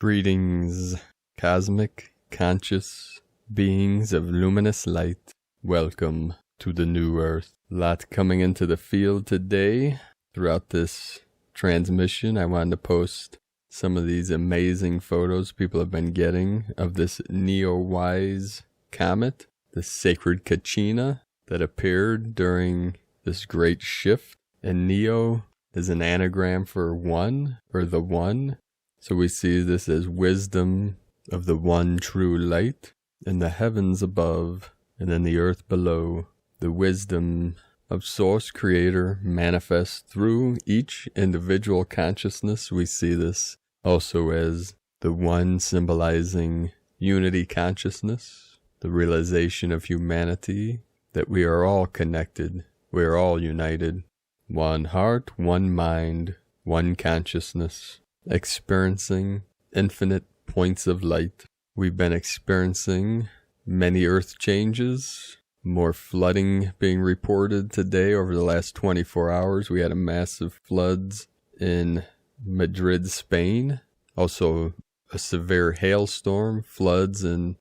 Greetings, cosmic, conscious beings of luminous light. Welcome to the new earth. A lot coming into the field today. Throughout this transmission, I wanted to post some of these amazing photos people have been getting of this Neowise comet, the sacred Kachina that appeared during this great shift. And Neo is an anagram for one, or the one. So we see this as wisdom of the one true light in the heavens above and in the earth below. The wisdom of Source Creator manifests through each individual consciousness. We see this also as the one symbolizing unity consciousness, the realization of humanity, that we are all connected, we are all united. One heart, one mind, one consciousness. Experiencing infinite points of light. We've been experiencing many earth changes, more flooding being reported today over the last 24 hours. We had a massive floods in Madrid, Spain. Also a severe hailstorm, floods in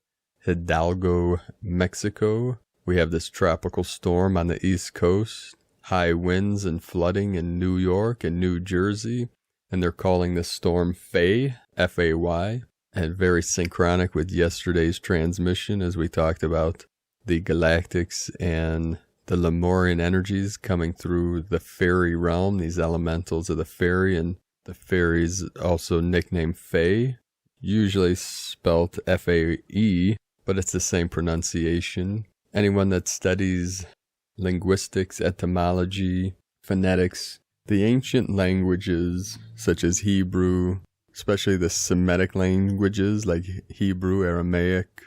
Hidalgo, Mexico. We have this tropical storm on the East Coast, high winds and flooding in New York and New Jersey. And they're calling this storm Fay, F-A-Y, and very synchronic with yesterday's transmission as we talked about the Galactics and the Lemurian energies coming through the fairy realm, these elementals of the fairy, and the fairies also nicknamed Fay, usually spelt F-A-E, but it's the same pronunciation. Anyone that studies linguistics, etymology, phonetics, the ancient languages, such as Hebrew, especially the Semitic languages like Hebrew, Aramaic,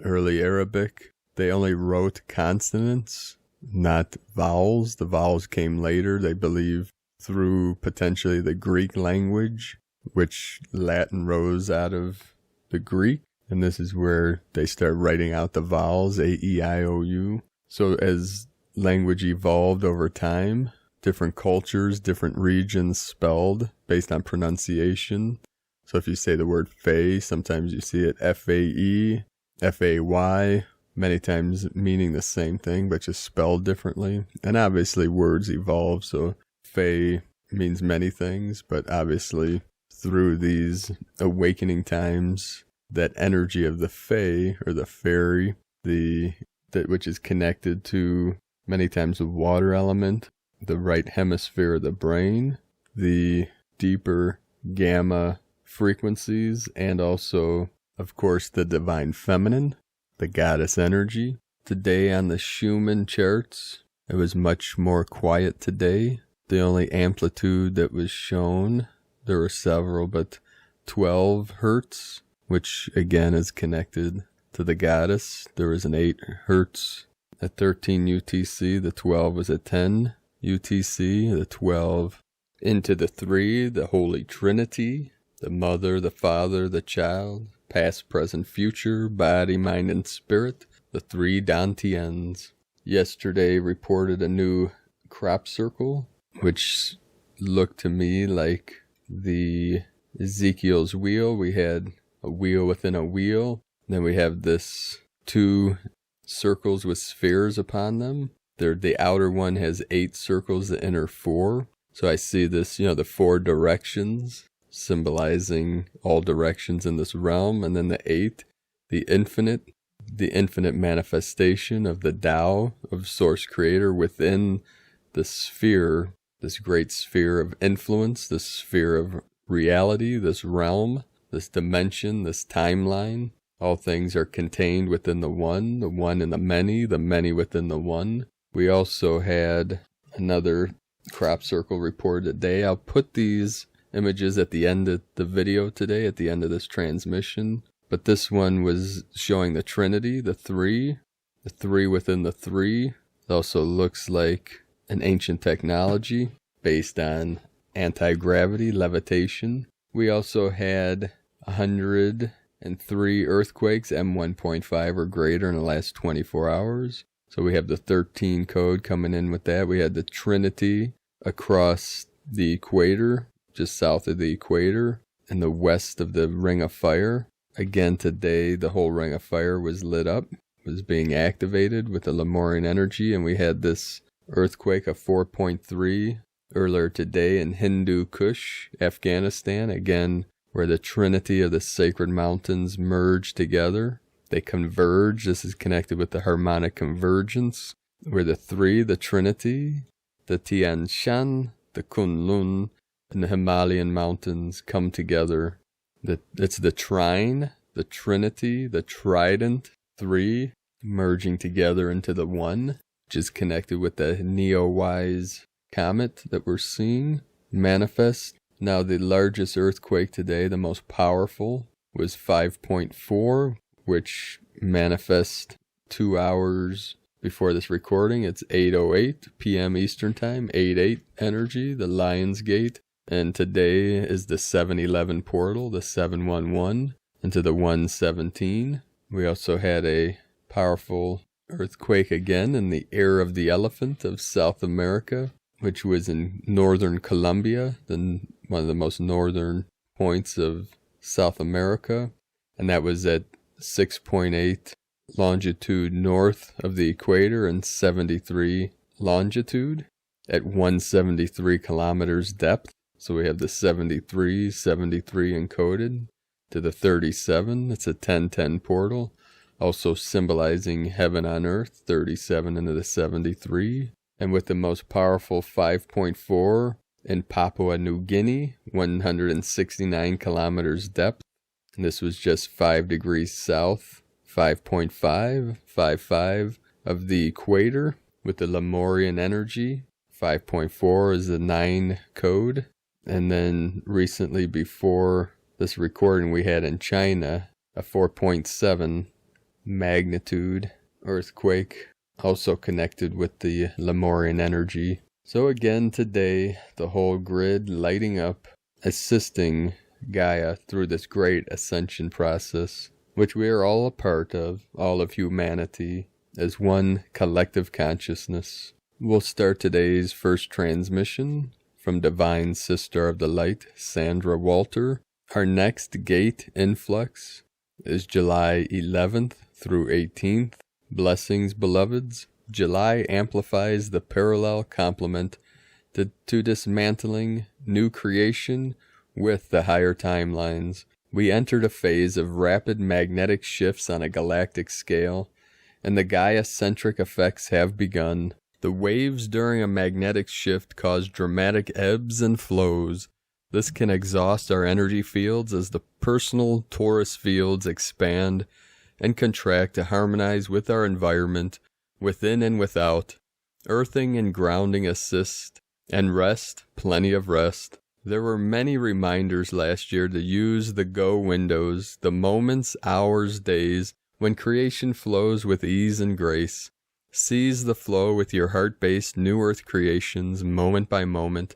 early Arabic, they only wrote consonants, not vowels. The vowels came later, they believe, through potentially the Greek language, which Latin rose out of the Greek. And this is where they start writing out the vowels, A-E-I-O-U. So as language evolved over time, different cultures, different regions spelled based on pronunciation. So if you say the word Fay, sometimes you see it F-A-E, F-A-Y, many times meaning the same thing, but just spelled differently. And obviously words evolve, so Fay means many things, but obviously through these awakening times, that energy of the Fay, or the fairy, which is connected to many times the water element, the right hemisphere of the brain, the deeper gamma frequencies, and also, of course, the divine feminine, the goddess energy. Today on the Schumann charts, it was much more quiet today. The only amplitude that was shown, there were several, but 12 hertz, which again is connected to the goddess. There was an 8 hertz at 13 UTC, the 12 was at 10 UTC, the 12 into the 3, the Holy Trinity, the Mother, the Father, the Child, past, present, future, body, mind, and spirit, the 3 Dantians. Yesterday reported a new crop circle, which looked to me like the Ezekiel's wheel. We had a wheel within a wheel. Then we have this 2 circles with spheres upon them. The outer one has 8 circles, the inner 4. So I see this, the 4 directions symbolizing all directions in this realm. And then the 8, the infinite manifestation of the Tao of Source Creator within the sphere, this great sphere of influence, this sphere of reality, this realm, this dimension, this timeline. All things are contained within the one in the many within the one. We also had another crop circle reported today. I'll put these images at the end of the video today, at the end of this transmission. But this one was showing the Trinity, the 3 within the 3. It also looks like an ancient technology based on anti-gravity, levitation. We also had 103 earthquakes, M1.5 or greater in the last 24 hours. So we have the 13 code coming in with that. We had the Trinity across the equator, just south of the equator. in the west of the Ring of Fire. Again today, the whole Ring of Fire was lit up, was being activated with the Lemurian energy, and we had this earthquake of 4.3 earlier today in Hindu Kush, Afghanistan, again, where the trinity of the sacred mountains merge together. They converge. This is connected with the harmonic convergence, where the three, the trinity, the Tian Shan, the Kunlun, and the Himalayan mountains come together. It's the trine, the trinity, the trident, three, merging together into the one, which is connected with the Neowise comet that we're seeing manifest. Now, the largest earthquake today, the most powerful, was 5.4, which manifests 2 hours before this recording. It's 8:08 p.m. Eastern Time, 8/8 energy, the Lion's Gate. And today is the 711 portal, the 711, into the 117. We also had a powerful earthquake again in the Air of the Elephant of South America, which was in northern Colombia, one of the most northern points of South America. And that was at 6.8 longitude north of the equator and 73 longitude at 173 kilometers depth. So we have the 73 encoded to the 37. It's a 1010 portal, also symbolizing heaven on earth, 37 into the 73. And with the most powerful 5.4 in Papua New Guinea, 169 kilometers depth. And this was just 5 degrees south, 5.5 of the equator with the Lemurian energy. 5.4 is the 9 code. And then recently, before this recording, we had in China a 4.7 magnitude earthquake, also connected with the Lemurian energy. So again today, the whole grid lighting up, assisting Gaia through this great ascension process, which we are all a part of, all of humanity, as one collective consciousness. We'll start today's first transmission from Divine Sister of the Light, Sandra Walter. Our next gate influx is July 11th through 18th. Blessings, beloveds. July amplifies the parallel complement to dismantling new creation with the higher timelines. We entered a phase of rapid magnetic shifts on a galactic scale, and the Gaia-centric effects have begun. The waves during a magnetic shift cause dramatic ebbs and flows. This can exhaust our energy fields as the personal torus fields expand and contract to harmonize with our environment, within and without. Earthing and grounding assist, and rest, plenty of rest. There were many reminders last year to use the go windows, the moments, hours, days, when creation flows with ease and grace. Seize the flow with your heart-based new earth creations, moment by moment.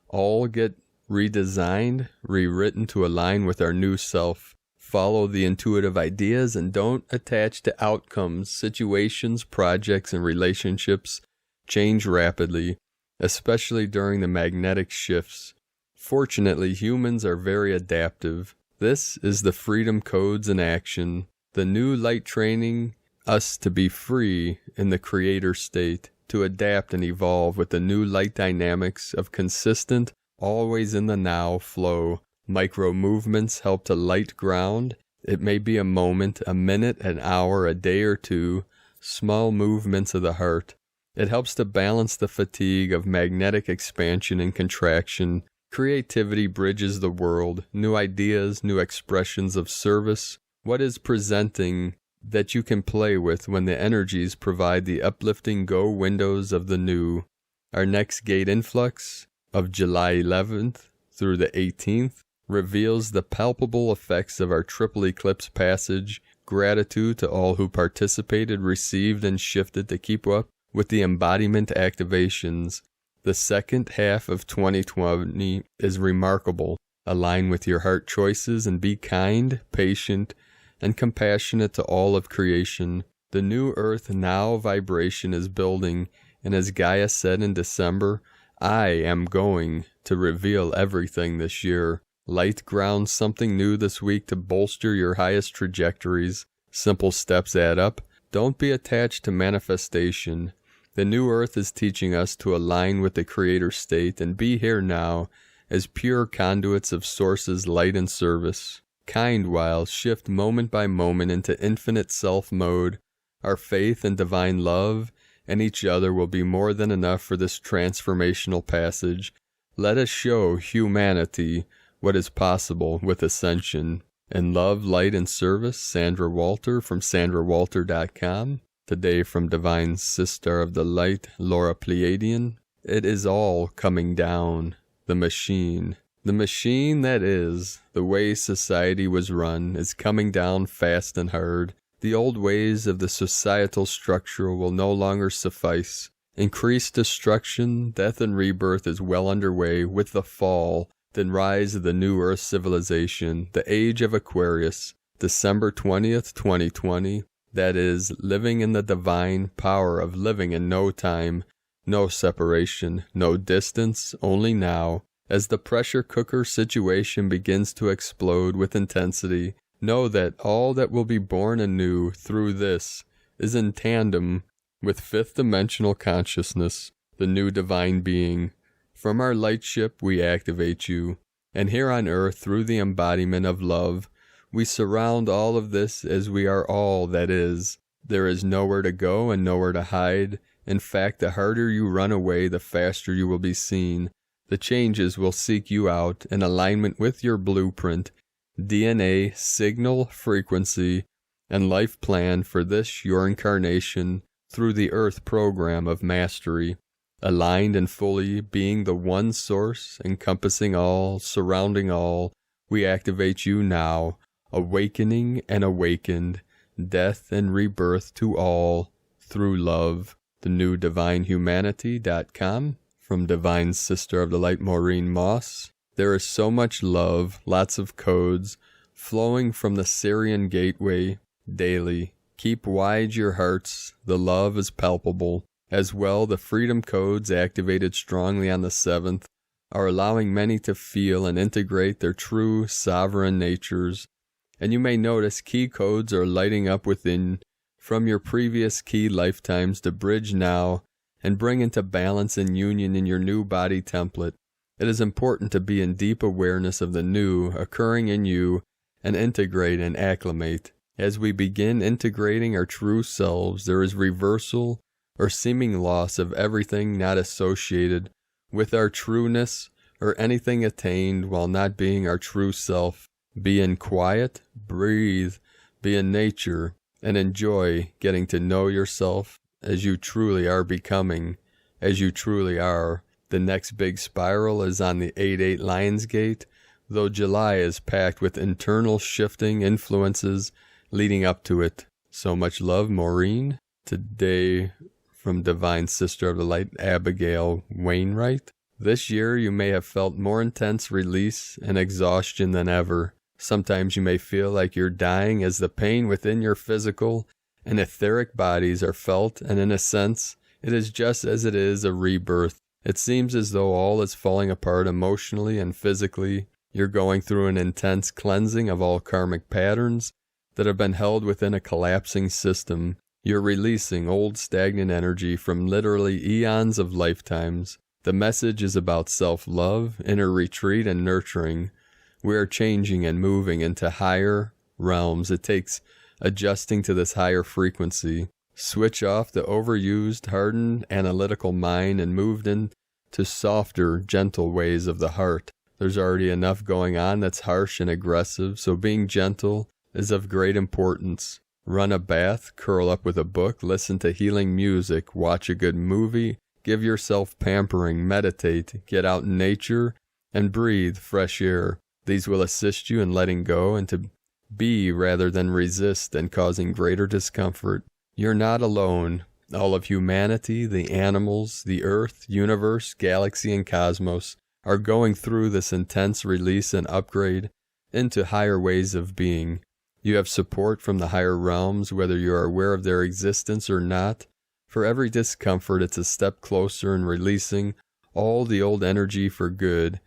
All get redesigned, rewritten to align with our new self. Follow the intuitive ideas and don't attach to outcomes. Situations, projects, and relationships change rapidly, especially during the magnetic shifts. Fortunately, humans are very adaptive. This is the freedom codes in action. The new light training us to be free in the creator state, to adapt and evolve with the new light dynamics of consistent, always in the now flow. Micro movements help to light ground. It may be a moment, a minute, an hour, a day or two. Small movements of the heart. It helps to balance the fatigue of magnetic expansion and contraction. Creativity bridges the world. New ideas, new expressions of service. What is presenting that you can play with when the energies provide the uplifting go windows of the new. Our next gate influx of July 11th through the 18th reveals the palpable effects of our triple eclipse passage. Gratitude to all who participated, received, and shifted to keep up with the embodiment activations. The second half of 2020 is remarkable. Align with your heart choices and be kind, patient, and compassionate to all of creation. The new earth now vibration is building, and as Gaia said in December, I am going to reveal everything this year. Light grounds something new this week to bolster your highest trajectories. Simple steps add up. Don't be attached to manifestation. The new earth is teaching us to align with the creator state and be here now as pure conduits of source's light and service. Kind while shift moment by moment into infinite self mode. Our faith and divine love and each other will be more than enough for this transformational passage. Let us show humanity what is possible with ascension. In love, light, and service, Sandra Walter from sandrawalter.com. Today from Divine Sister of the Light, Laura Pleiadian. It is all coming down. The machine. The machine that is, the way society was run, is coming down fast and hard. The old ways of the societal structure will no longer suffice. Increased destruction, death, and rebirth is well underway with the fall, then rise of the new Earth civilization, the age of Aquarius, December 20th, 2020. That is, living in the divine power of living in no time, no separation, no distance, only now. As the pressure cooker situation begins to explode with intensity, know that all that will be born anew through this is in tandem with fifth dimensional consciousness, the new divine being. From our light ship we activate you, and here on earth through the embodiment of love, we surround all of this as we are all that is. There is nowhere to go and nowhere to hide. In fact, the harder you run away, the faster you will be seen. The changes will seek you out in alignment with your blueprint, DNA, signal, frequency, and life plan for this, your incarnation, through the Earth program of mastery. Aligned and fully being the one source, encompassing all, surrounding all, we activate you now, awakening and awakened, death and rebirth to all, through love. The new divinehumanity.com. From Divine Sister of the Light, Maureen Moss. There is so much love, lots of codes, flowing from the Syrian gateway daily. Keep wide your hearts, the love is palpable. As well, the freedom codes activated strongly on the 7th are allowing many to feel and integrate their true sovereign natures. And you may notice key codes are lighting up within from your previous key lifetimes to bridge now and bring into balance and union in your new body template. It is important to be in deep awareness of the new occurring in you and integrate and acclimate. As we begin integrating our true selves, there is reversal or seeming loss of everything not associated with our trueness or anything attained while not being our true self. Be in quiet, breathe, be in nature, and enjoy getting to know yourself as you truly are becoming, as you truly are. The next big spiral is on the 8-8 Lionsgate, though July is packed with internal shifting influences leading up to it. So much love, Maureen. Today, from Divine Sister of the Light, Abigail Wainwright. This year you may have felt more intense release and exhaustion than ever. Sometimes you may feel like you're dying as the pain within your physical and etheric bodies are felt, and in a sense, it is just as it is a rebirth. It seems as though all is falling apart emotionally and physically. You're going through an intense cleansing of all karmic patterns that have been held within a collapsing system. You're releasing old stagnant energy from literally eons of lifetimes. The message is about self-love, inner retreat, and nurturing. We are changing and moving into higher realms. It takes adjusting to this higher frequency. Switch off the overused, hardened, analytical mind and moved into softer, gentle ways of the heart. There's already enough going on that's harsh and aggressive, so being gentle is of great importance. Run a bath, curl up with a book, listen to healing music, watch a good movie, give yourself pampering, meditate, get out in nature, and breathe fresh air. These will assist you in letting go and to be rather than resist and causing greater discomfort. You're not alone. All of humanity, the animals, the earth, universe, galaxy, and cosmos are going through this intense release and upgrade into higher ways of being. You have support from the higher realms, whether you are aware of their existence or not. For every discomfort, it's a step closer in releasing all the old energy for good.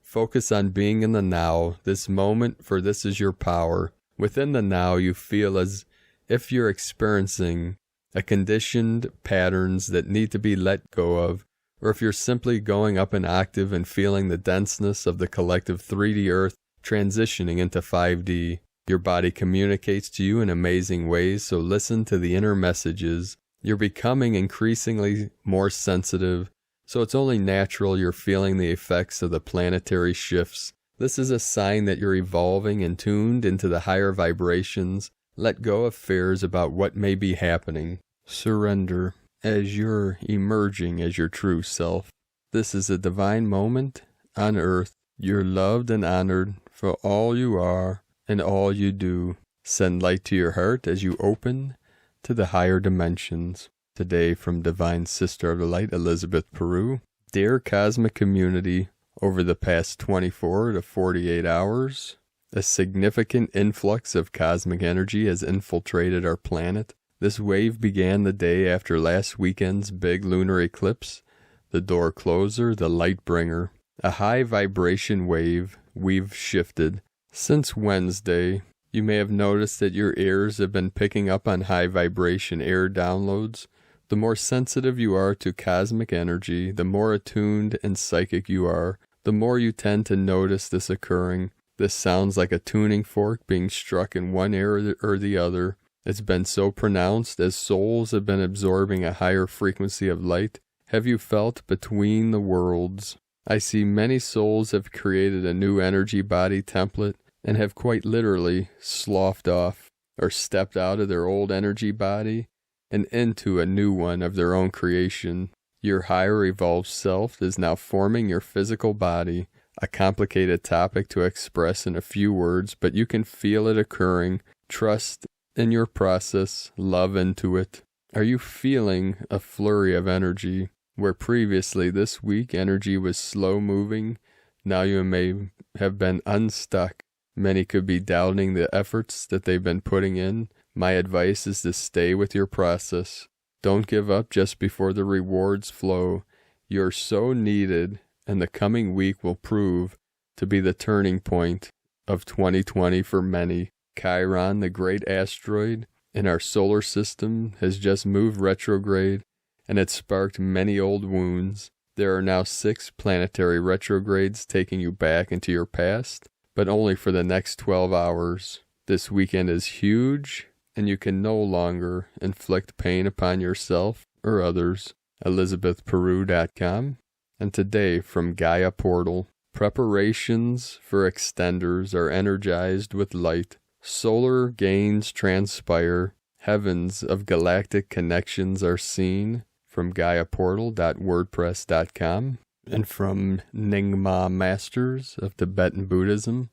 Focus on being in the now, this moment, for this is your power. Within the now, you feel as if you're experiencing a conditioned patterns that need to be let go of, or if you're simply going up an octave and feeling the denseness of the collective 3D Earth transitioning into 5D. Your body communicates to you in amazing ways, so listen to the inner messages. You're becoming increasingly more sensitive, so it's only natural you're feeling the effects of the planetary shifts. This is a sign that you're evolving and tuned into the higher vibrations. Let go of fears about what may be happening. Surrender as you're emerging as your true self. This is a divine moment on earth. You're loved and honored for all you are and all you do. Send light to your heart as you open to the higher dimensions. Today from Divine Sister of the Light, Elizabeth Peru. Dear Cosmic Community, over the past 24 to 48 hours, a significant influx of cosmic energy has infiltrated our planet. This wave began the day after last weekend's big lunar eclipse, the door closer, the light bringer. A high vibration wave we've shifted. Since Wednesday, you may have noticed that your ears have been picking up on high vibration air downloads. The more sensitive you are to cosmic energy, the more attuned and psychic you are, the more you tend to notice this occurring. This sounds like a tuning fork being struck in one ear or the other. It's been so pronounced as souls have been absorbing a higher frequency of light. Have you felt between the worlds? I see many souls have created a new energy body template and have quite literally sloughed off or stepped out of their old energy body and into a new one of their own creation. Your higher evolved self is now forming your physical body, a complicated topic to express in a few words, but you can feel it occurring. Trust in your process, love into it. Are you feeling a flurry of energy? Where previously this week energy was slow moving, now you may have been unstuck. Many could be doubting the efforts that they've been putting in. My advice is to stay with your process. Don't give up just before the rewards flow. You're so needed, and the coming week will prove to be the turning point of 2020 for many. Chiron, the great asteroid in our solar system, has just moved retrograde, and it sparked many old wounds. There are now 6 planetary retrogrades taking you back into your past, but only for the next 12 hours. This weekend is huge, and you can no longer inflict pain upon yourself or others. ElizabethPeru.com. And today from Gaia Portal, preparations for extenders are energized with light. Solar gains transpire. Heavens of galactic connections are seen. From GaiaPortal.wordpress.com. And from Nyingma Masters of Tibetan Buddhism.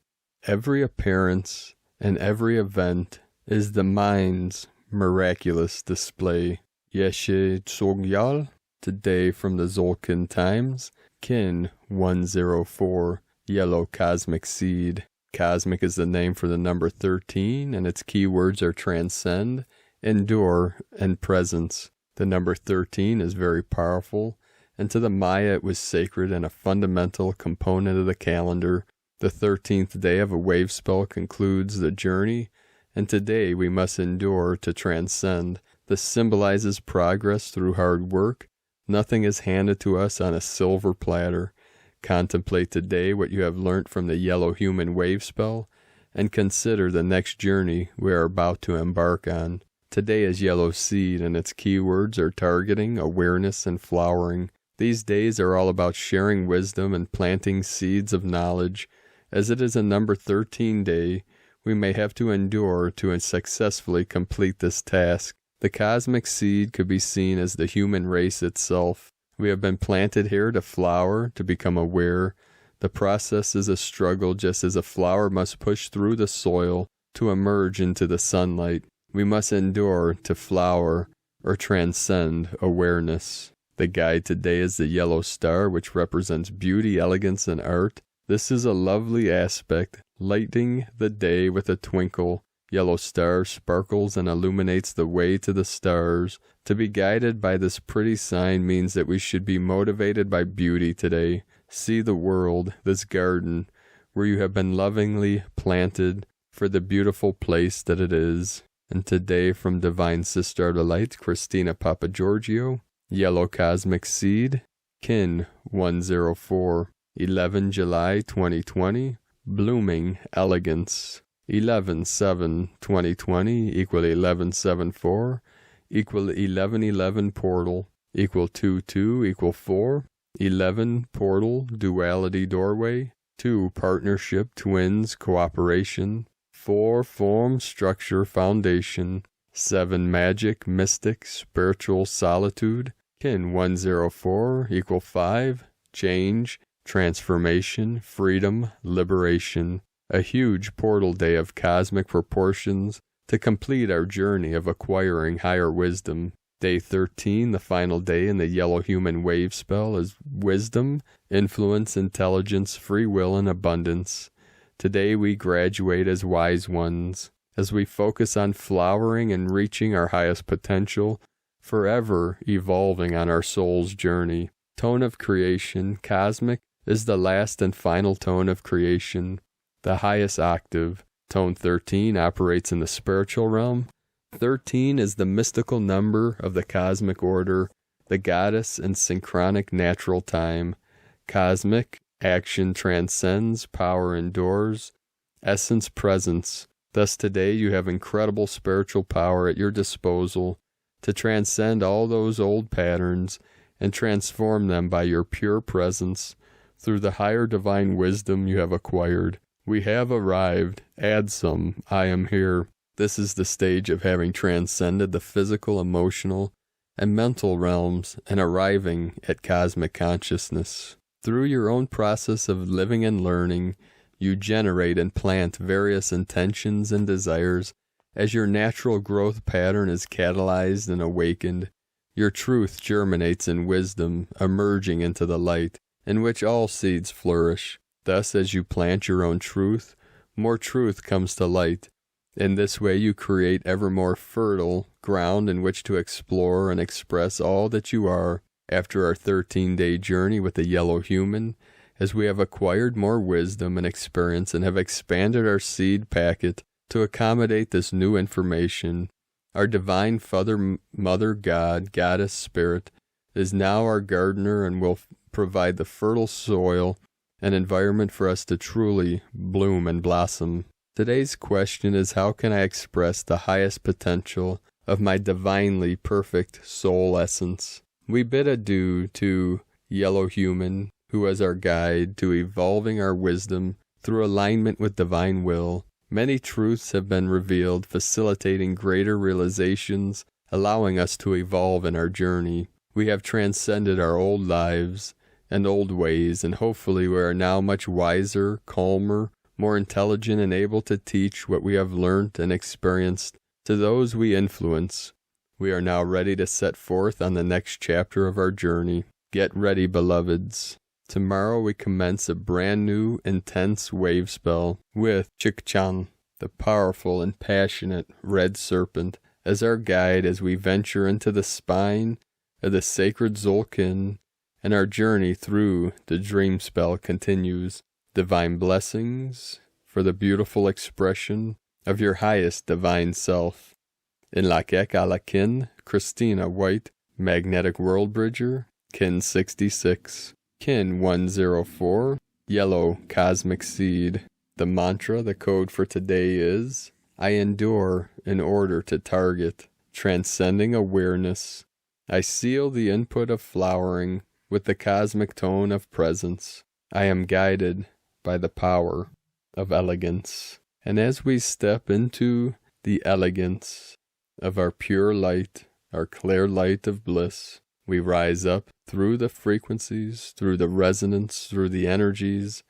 Every appearance and every event is the mind's miraculous display. Yeshe Tsogyal. Today from the Zolkin Times. Kin 104. Yellow Cosmic Seed. Cosmic is the name for the number 13, and its keywords are transcend, endure, and presence. The number 13 is very powerful, and to the Maya it was sacred and a fundamental component of the calendar. The 13th day of a wave spell concludes the journey, and today we must endure to transcend. This symbolizes progress through hard work. Nothing is handed to us on a silver platter. Contemplate today what you have learnt from the yellow human wave spell, and consider the next journey we are about to embark on. Today is yellow seed, and its keywords are targeting, awareness, and flowering. These days are all about sharing wisdom and planting seeds of knowledge. As it is a number 13 day, we may have to endure to successfully complete this task. The cosmic seed could be seen as the human race itself. We have been planted here to flower, to become aware. The process is a struggle, just as a flower must push through the soil to emerge into the sunlight. We must endure to flower or transcend awareness. The guide today is the yellow star, which represents beauty, elegance, and art. This is a lovely aspect, lighting the day with a twinkle. Yellow star sparkles and illuminates the way to the stars. To be guided by this pretty sign means that we should be motivated by beauty today. see the world, this garden, where you have been lovingly planted for the beautiful place that it is. And today, from Divine Sister of the Light, Christina Papagiorgio, Yellow Cosmic Seed, Kin 104, 11 July 2020, Blooming Elegance, 11/7/2020 equal 11/7/4 equal 11/11 portal equal 2/2 equal 4 11 portal duality doorway 2 partnership twins cooperation 4 form structure foundation 7 magic mystic spiritual solitude Kin 104 equal 5 change transformation freedom liberation. A huge portal day of cosmic proportions to complete our journey of acquiring higher wisdom. Day 13, the final day in the yellow human wave spell, is wisdom, influence, intelligence, free will, and abundance. Today we graduate as wise ones, as we focus on flowering and reaching our highest potential, forever evolving on our soul's journey. Tone of creation, cosmic, is the last and final tone of creation. The highest octave, tone 13, operates in the spiritual realm. 13 is the mystical number of the cosmic order, the goddess and synchronic natural time. Cosmic, action transcends, power endures, essence presence. Thus today you have incredible spiritual power at your disposal to transcend all those old patterns and transform them by your pure presence through the higher divine wisdom you have acquired. We have arrived. Add some. I am here. This is the stage of having transcended the physical, emotional, and mental realms and arriving at cosmic consciousness. Through your own process of living and learning, you generate and plant various intentions and desires. As your natural growth pattern is catalyzed and awakened, your truth germinates in wisdom, emerging into the light, in which all seeds flourish. Thus, as you plant your own truth, more truth comes to light. In this way you create ever more fertile ground in which to explore and express all that you are. After our 13-day journey with the yellow human, as we have acquired more wisdom and experience and have expanded our seed packet to accommodate this new information, our divine Father, Mother, God, Goddess, Spirit, is now our gardener and will provide the fertile soil an environment for us to truly bloom and blossom. Today's question is, how can I express the highest potential of my divinely perfect soul essence? We bid adieu to Yellow Human, who is our guide to evolving our wisdom through alignment with divine will. Many truths have been revealed, facilitating greater realizations, allowing us to evolve in our journey. We have transcended our old lives and old ways, and hopefully we are now much wiser, calmer, more intelligent, and able to teach what we have learned and experienced to those we influence. We are now ready to set forth on the next chapter of our journey. Get ready, beloveds. Tomorrow we commence a brand new, intense wave spell with Chikchan, the powerful and passionate red serpent, as our guide as we venture into the spine of the sacred Zolkin, and our journey through the dream spell continues. Divine blessings for the beautiful expression of your highest divine self. In Lakek Alakin, Christina White, Magnetic World Bridger, Kin 66, Kin 104, Yellow Cosmic Seed. The mantra, the code for today is, I endure in order to target, transcending awareness. I seal the input of flowering with the cosmic tone of presence. I am guided by the power of elegance. And as we step into the elegance of our pure light, our clear light of bliss, we rise up through the frequencies, through the resonance, through the energies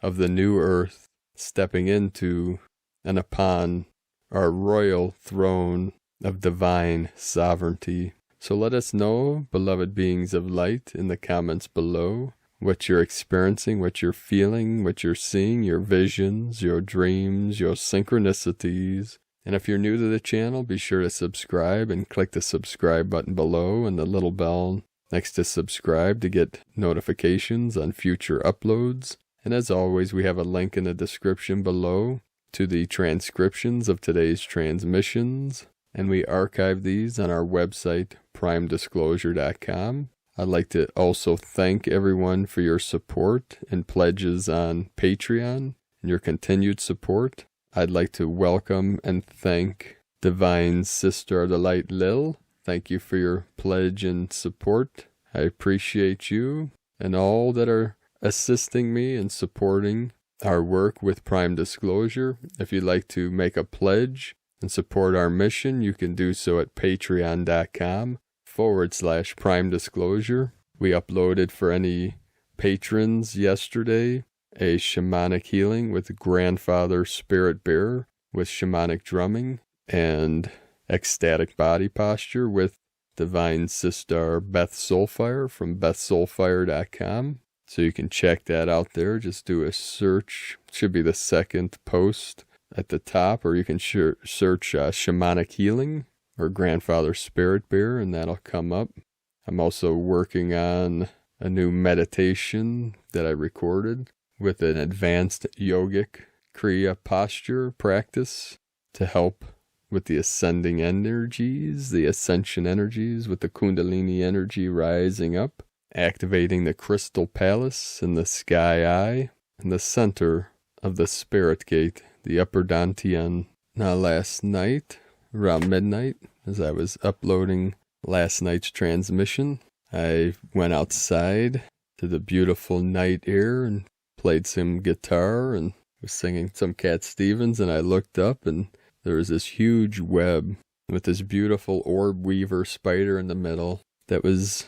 of the new earth, stepping into and upon our royal throne of divine sovereignty. So let us know, beloved beings of light, in the comments below, what you're experiencing, what you're feeling, what you're seeing, your visions, your dreams, your synchronicities. And if you're new to the channel, be sure to subscribe and click the subscribe button below and the little bell next to subscribe to get notifications on future uploads. And as always, we have a link in the description below to the transcriptions of today's transmissions, and we archive these on our website, primedisclosure.com. I'd like to also thank everyone for your support and pledges on Patreon and your continued support. I'd like to welcome and thank Divine Sister of the Light, Lil. Thank you for your pledge and support. I appreciate you and all that are assisting me and supporting our work with Prime Disclosure. If you'd like to make a pledge and support our mission, you can do so at patreon.com/Prime Disclosure. We uploaded for any patrons yesterday a shamanic healing with Grandfather Spirit Bearer with shamanic drumming, and ecstatic body posture with Divine Sister Beth Soulfire from BethSoulfire.com. So you can check that out there. Just do a search. It should be the second post at the top, or you can search shamanic healing or Grandfather Spirit Bearer, and that'll come up. I'm also working on a new meditation that I recorded with an advanced yogic Kriya posture practice to help with the ascending energies, the ascension energies, with the Kundalini energy rising up, activating the crystal palace in the sky eye in the center of the spirit gate, the upper dantian. Now last night, around midnight, as I was uploading last night's transmission, I went outside to the beautiful night air and played some guitar and was singing some Cat Stevens, and I looked up and there was this huge web with this beautiful orb weaver spider in the middle that was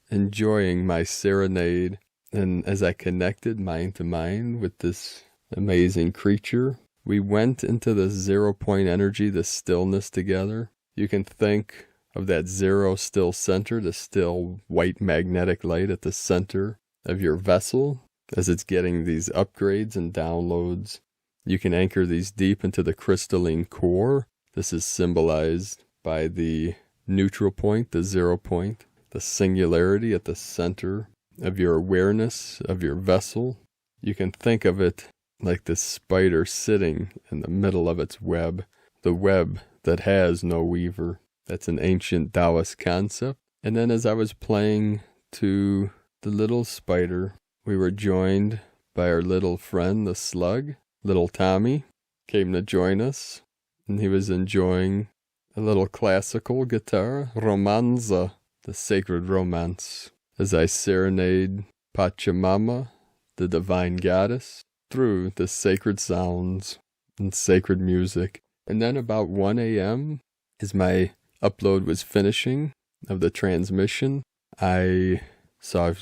enjoying my serenade. And as I connected mind to mind with this amazing creature, we went into the 0 point energy, the stillness together. You can think of that zero still center, the still white magnetic light at the center of your vessel as it's getting these upgrades and downloads. You can anchor these deep into the crystalline core. This is symbolized by the neutral point, the 0 point, the singularity at the center of your awareness of your vessel. You can think of it like this spider sitting in the middle of its web, the web that has no weaver. That's an ancient Taoist concept. And then as I was playing to the little spider, we were joined by our little friend, the slug. Little Tommy came to join us, and he was enjoying a little classical guitar, romanza, the sacred romance, as I serenade Pachamama, the divine goddess, through the sacred sounds and sacred music. And then about 1 a.m., as my upload was finishing of the transmission, I saw a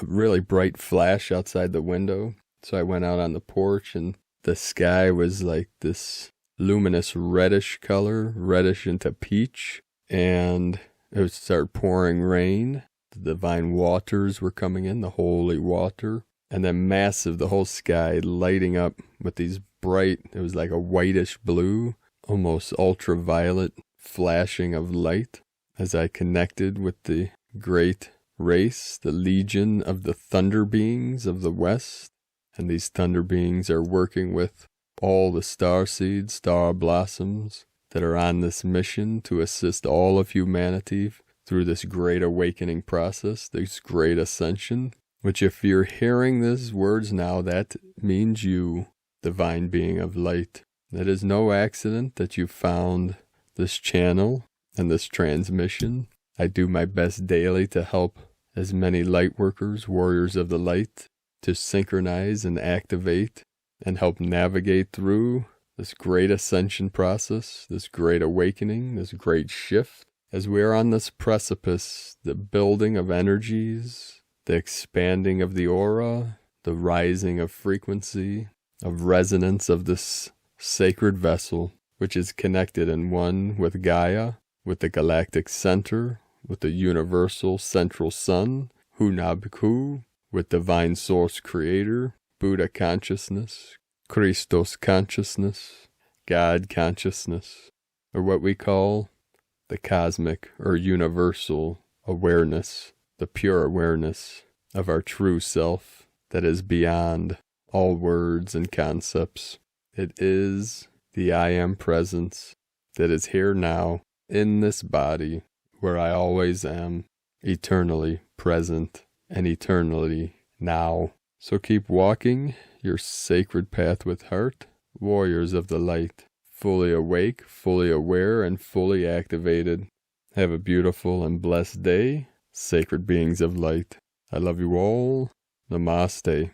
really bright flash outside the window. So I went out on the porch, and the sky was like this luminous reddish color, reddish into peach, and it would start pouring rain. The divine waters were coming in, the holy water, and then massive, the whole sky lighting up with these bright, it was like a whitish blue, almost ultraviolet flashing of light as I connected with the great race, the legion of the thunder beings of the West. And these thunder beings are working with all the star seeds, star blossoms that are on this mission to assist all of humanity through this great awakening process, this great ascension, which if you're hearing these words now, that means you, divine being of light. It is no accident that you found this channel and this transmission. I do my best daily to help as many light workers, warriors of the light, to synchronize and activate and help navigate through this great ascension process, this great awakening, this great shift. As we are on this precipice, the building of energies, the expanding of the aura, the rising of frequency, of resonance of this sacred vessel, which is connected in one with Gaia, with the galactic center, with the universal central sun, Hunabku, with divine source creator, Buddha consciousness, Christos consciousness, God consciousness, or what we call the cosmic or universal awareness, the the pure awareness of our true self that is beyond all words and concepts. It is the I Am Presence that is here now in this body where I always am, eternally present and eternally now. So keep walking your sacred path with heart, warriors of the light, fully awake, fully aware, and fully activated. Have a beautiful and blessed day, sacred beings of light. I love you all. Namaste.